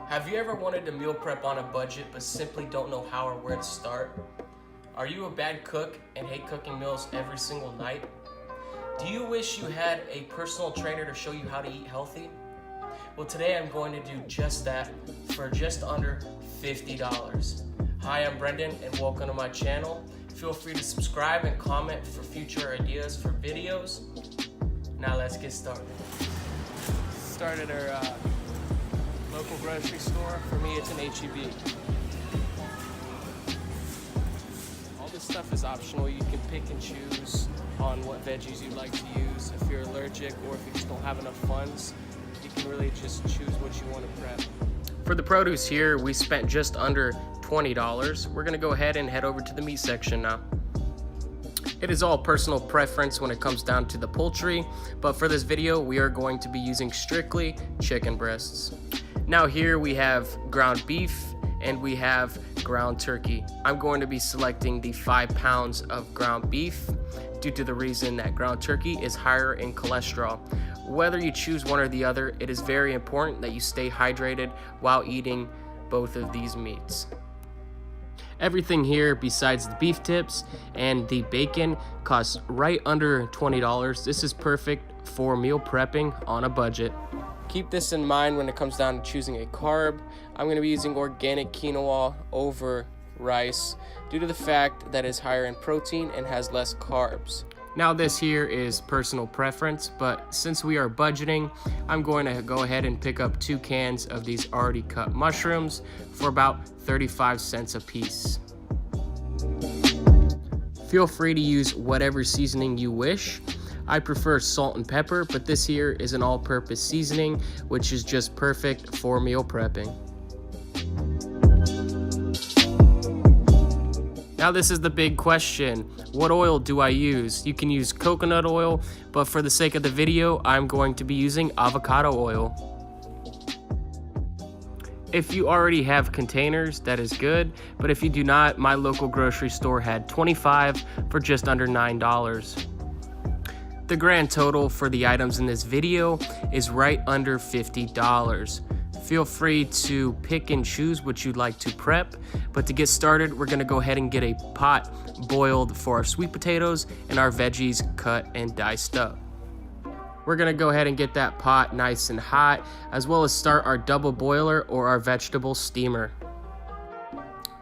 Have you ever wanted to meal prep on a budget but simply don't know how or where to start? Are you a bad cook and hate cooking meals every single night? Do you wish you had a personal trainer to show you how to eat healthy? Well, today I'm going to do just that for just under $50. Hi, I'm Brendan and welcome to my channel. Feel free to subscribe and comment for future ideas for videos. Now let's get started. Started our local grocery store. For me, it's an H-E-B. All this stuff is optional. You can pick and choose on what veggies you'd like to use. If you're allergic or if you just don't have enough funds, you can really just choose what you want to prep. For the produce here, we spent just under $20. We're gonna go ahead and head over to the meat section now. It is all personal preference when it comes down to the poultry, but for this video, we are going to be using strictly chicken breasts. Now here we have ground beef and we have ground turkey. I'm going to be selecting the 5 pounds of ground beef due to the reason that ground turkey is higher in cholesterol. Whether you choose one or the other, it is very important that you stay hydrated while eating both of these meats. Everything here besides the beef tips and the bacon costs right under $20. This is perfect for meal prepping on a budget. Keep this in mind when it comes down to choosing a carb. I'm going to be using organic quinoa over rice due to the fact that it's higher in protein and has less carbs. Now this here is personal preference, but since we are budgeting, I'm going to go ahead and pick up 2 cans of these already cut mushrooms for about 35 cents a piece. Feel free to use whatever seasoning you wish. I prefer salt and pepper, but this here is an all-purpose seasoning, which is just perfect for meal prepping. Now this is the big question. What oil do I use? You can use coconut oil, but for the sake of the video, I'm going to be using avocado oil. If you already have containers, that is good, but if you do not, my local grocery store had 25 for just under $9. The grand total for the items in this video is right under $50. Feel free to pick and choose what you'd like to prep, but to get started, we're gonna go ahead and get a pot boiled for our sweet potatoes and our veggies cut and diced up. We're gonna go ahead and get that pot nice and hot, as well as start our double boiler or our vegetable steamer.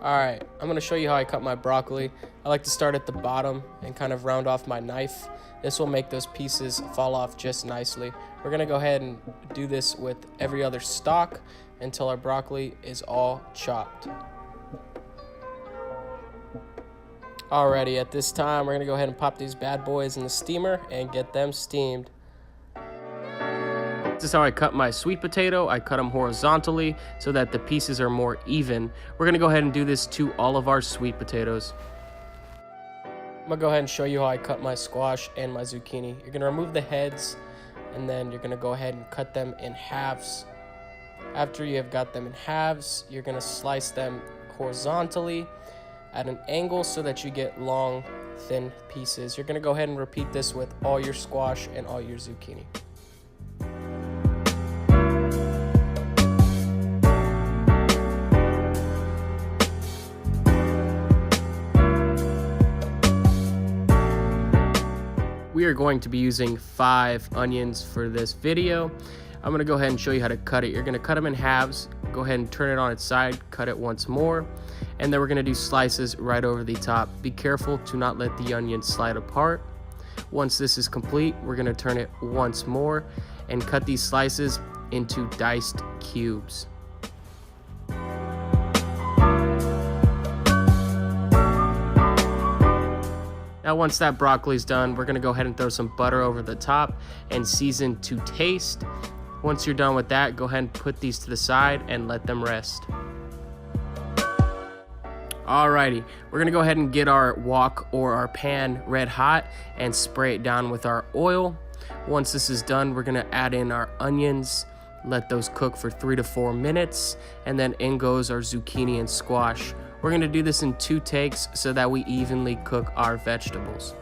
All right, I'm gonna show you how I cut my broccoli. I like to start at the bottom and kind of round off my knife. This will make those pieces fall off just nicely. We're gonna go ahead and do this with every other stalk until our broccoli is all chopped. Alrighty, at this time, we're gonna go ahead and pop these bad boys in the steamer and get them steamed. This is how I cut my sweet potato. I cut them horizontally so that the pieces are more even. We're gonna go ahead and do this to all of our sweet potatoes. I'm gonna go ahead and show you how I cut my squash and my zucchini. You're gonna remove the heads and then you're gonna go ahead and cut them in halves. After you have got them in halves, you're gonna slice them horizontally at an angle so that you get long, thin pieces. You're gonna go ahead and repeat this with all your squash and all your zucchini. We are going to be using 5 onions for this video. I'm gonna go ahead and show you how to cut it. You're gonna cut them in halves, go ahead and turn it on its side, cut it once more, and then we're gonna do slices right over the top. Be careful to not let the onion slide apart. Once this is complete, we're gonna turn it once more and cut these slices into diced cubes. Now once that broccoli's done, we're gonna go ahead and throw some butter over the top and season to taste. Once you're done with that, go ahead and put these to the side and let them rest. Alrighty, we're gonna go ahead and get our wok or our pan red hot and spray it down with our oil. Once this is done, we're gonna add in our onions, let those cook for 3 to 4 minutes, and then in goes our zucchini and squash. We're gonna do this in 2 takes so that we evenly cook our vegetables.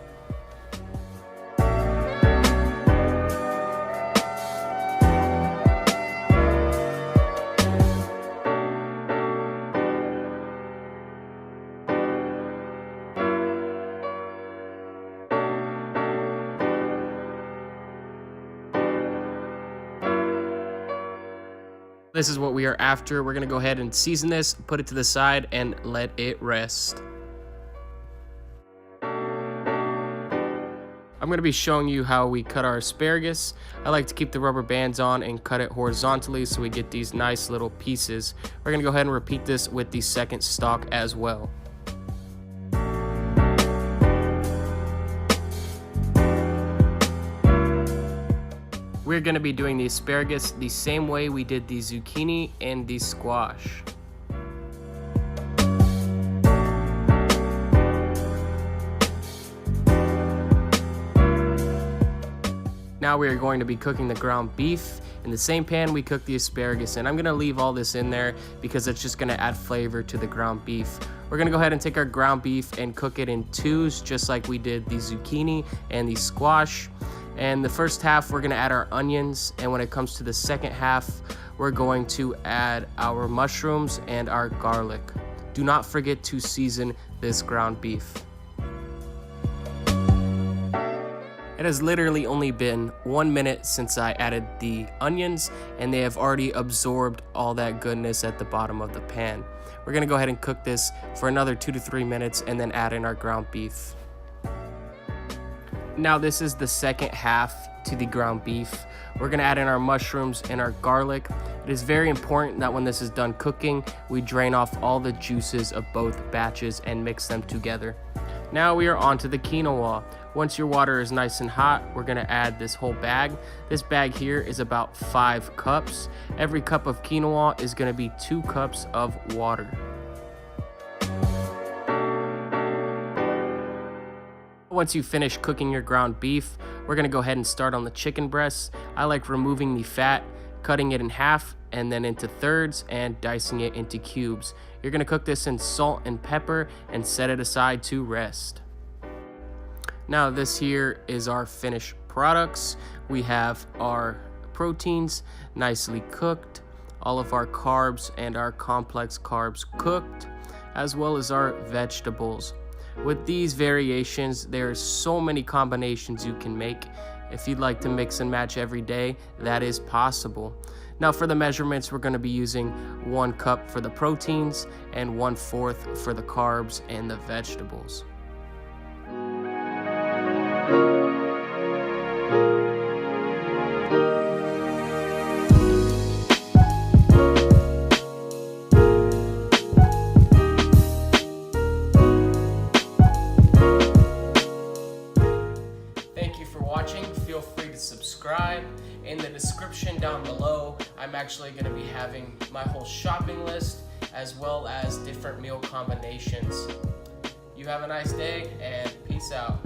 This is what we are after. We're gonna go ahead and season this, put it to the side, and let it rest. I'm gonna be showing you how we cut our asparagus. I like to keep the rubber bands on and cut it horizontally so we get these nice little pieces. We're gonna go ahead and repeat this with the second stalk as well. We're going to be doing the asparagus the same way we did the zucchini and the squash. Now we are going to be cooking the ground beef in the same pan we cooked the asparagus in. I'm going to leave all this in there because it's just going to add flavor to the ground beef. We're going to go ahead and take our ground beef and cook it in twos just like we did the zucchini and the squash. And the first half we're going to add our onions, and when it comes to the second half we're going to add our mushrooms and our garlic. Do not forget to season this ground beef. It has literally only been 1 minute since I added the onions, and they have already absorbed all that goodness at the bottom of the pan. We're going to go ahead and cook this for another 2 to 3 minutes and then add in our ground beef. Now this is the second half to the ground beef. We're gonna add in our mushrooms and our garlic. It is very important that when this is done cooking, we drain off all the juices of both batches and mix them together. Now we are on to the quinoa. Once your water is nice and hot, we're gonna add this whole bag. This bag here is about 5 cups. Every cup of quinoa is gonna be 2 cups of water. Once you finish cooking your ground beef, we're gonna go ahead and start on the chicken breasts. I like removing the fat, cutting it in half and then into thirds and dicing it into cubes. You're gonna cook this in salt and pepper and set it aside to rest. Now this here is our finished products. We have our proteins nicely cooked, all of our carbs and our complex carbs cooked, as well as our vegetables. With these variations, there are so many combinations you can make. If you'd like to mix and match every day, that is possible. Now for the measurements, we're going to be using 1 cup for the proteins and 1/4 for the carbs and the vegetables. Feel free to subscribe. In the description down below, I'm actually going to be having my whole shopping list as well as different meal combinations. You have a nice day and peace out.